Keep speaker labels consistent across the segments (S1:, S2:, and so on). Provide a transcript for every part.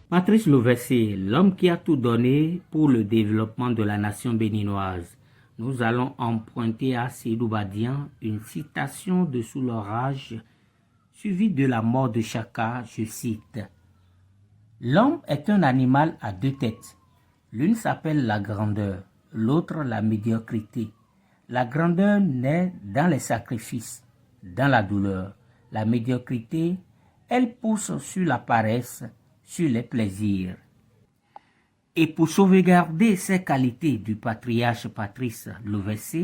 S1: Patrice Loverse, l'homme qui a tout donné pour le développement de la nation béninoise. Nous allons emprunter à Seydou Badian une citation de Sous l'orage, suivie de la mort de Chaka, je cite. « L'homme est un animal à deux têtes. L'une s'appelle la grandeur, l'autre la médiocrité. La grandeur naît dans les sacrifices, dans la douleur. La médiocrité, elle pousse sur la paresse, sur les plaisirs. » Et pour sauvegarder ces qualités du patriarche Patrice Loverse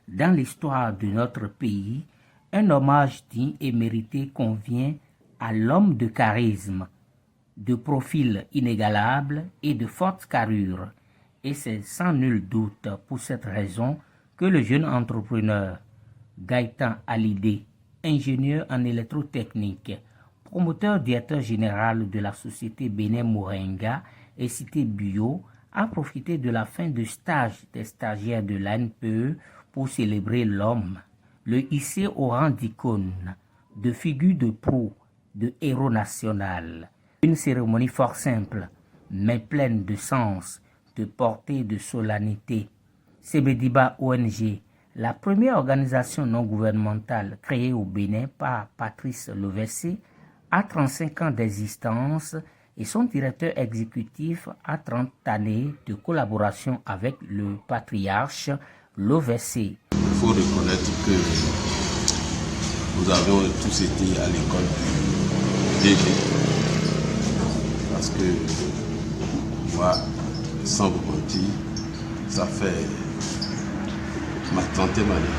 S1: dans l'histoire de notre pays, un hommage digne et mérité convient à l'homme de charisme, de profil inégalable et de forte carrure. Et c'est sans nul doute pour cette raison que le jeune entrepreneur Gaëtan Hallyday, ingénieur en électrotechnique, promoteur directeur général de la société Bénin Moringa et Cité Bio, a profité de la fin de stage des stagiaires de l'ANPE pour célébrer l'homme, le hisser au rang d'icône, de figure de proue, de héros national. Une cérémonie fort simple, mais pleine de sens, de portée, de solennité. Sebediba ONG, la première organisation non gouvernementale créée au Bénin par Patrice Loverse, a 35 ans d'existence et son directeur exécutif a 30 années de collaboration avec le patriarche Loverse.
S2: Il faut reconnaître que nous avons tous été à l'école du DG, parce que moi, sans vous mentir, ça fait ma 30e année.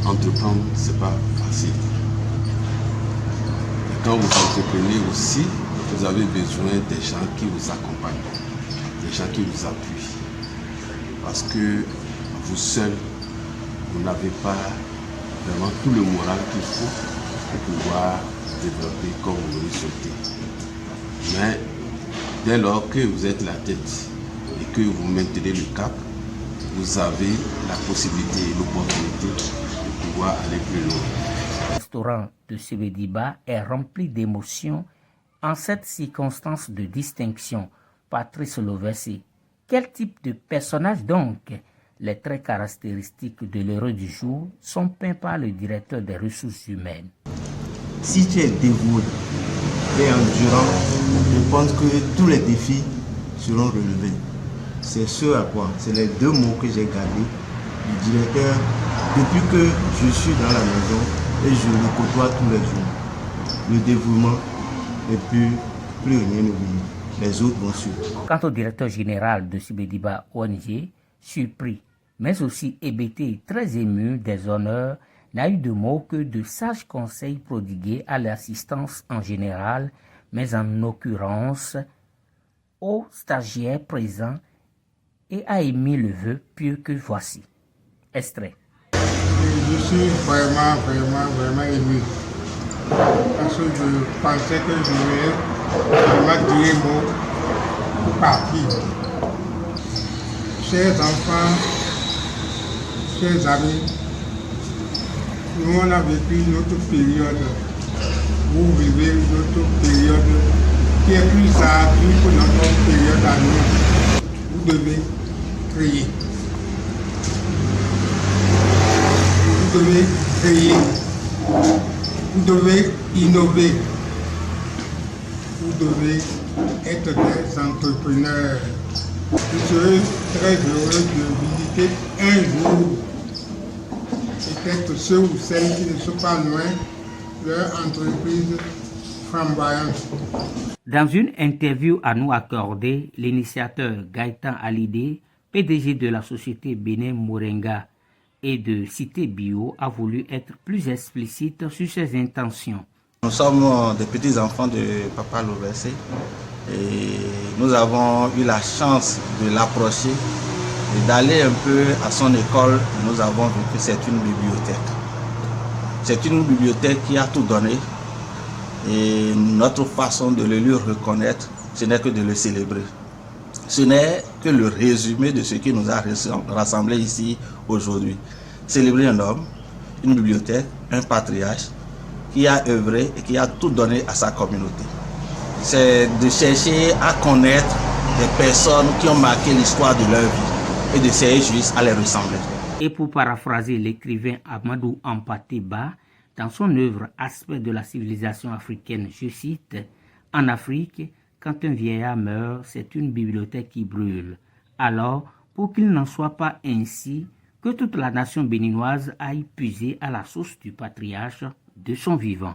S2: Entreprendre, c'est pas facile. Quand vous entreprenez aussi, vous avez besoin des gens qui vous accompagnent, des gens qui vous appuient. Parce que vous seul, vous n'avez pas vraiment tout le moral qu'il faut pour pouvoir développer comme vous le souhaitez. Mais dès lors que vous êtes la tête et que vous maintenez le cap, vous avez la possibilité et l'opportunité de pouvoir aller plus loin.
S1: Le restaurant de Sebediba est rempli d'émotions en cette circonstance de distinction. Patrice Loverse, quel type de personnage donc? Les traits caractéristiques de l'heureux du jour sont peints par le directeur des ressources humaines.
S3: Si tu es dévoué et endurant, je pense que tous les défis seront relevés. C'est ce à quoi, c'est les deux mots que j'ai gardés du directeur depuis que je suis dans la maison et je le côtoie tous les jours. Le dévouement et puis plus rien n'oublie. Les autres vont suivre.
S1: Quant au directeur général de Sebediba ONG, surpris, mais aussi hébété et très ému des honneurs, n'a eu de mots que de sages conseils prodigués à l'assistance en général, mais en l'occurrence aux stagiaires présents, et a émis le vœu pieux que voici. Extrait.
S4: Je suis vraiment ému. Parce que je pensais que je vais vraiment dire mot pour partir. Chers enfants, chers amis, nous on a vécu notre période. Vous vivez notre période qui est plus ardue que notre période à nous. Vous devez créer. Vous devez créer. Vous devez innover. Vous devez être des entrepreneurs. Je serai très heureux de visiter un jour peut-être ceux ou celles qui ne sont pas loin leur entreprise flamboyante.
S1: Dans une interview à nous accordée, l'initiateur Gaëtan Hallyday, PDG de la société Bénin Moringa et de Cité Bio, a voulu être plus explicite sur ses intentions.
S3: Nous sommes des petits-enfants de Papa Loverse et nous avons eu la chance de l'approcher et d'aller un peu à son école. Nous avons vu que c'est une bibliothèque. C'est une bibliothèque qui a tout donné et notre façon de le lui reconnaître, ce n'est que de le célébrer. Ce n'est que le résumé de ce qui nous a rassemblés ici aujourd'hui. Célébrer un homme, une bibliothèque, un patriarche qui a œuvré et qui a tout donné à sa communauté. c'est de chercher à connaître des personnes qui ont marqué l'histoire de leur vie et d'essayer juste à les ressembler.
S1: Et pour paraphraser l'écrivain Amadou Hampâté Bâ, dans son œuvre Aspect de la civilisation africaine, je cite, « En Afrique, quand un vieillard meurt, c'est une bibliothèque qui brûle. Alors, pour qu'il n'en soit pas ainsi, que toute la nation béninoise aille puiser à la source du patriarche de son vivant. »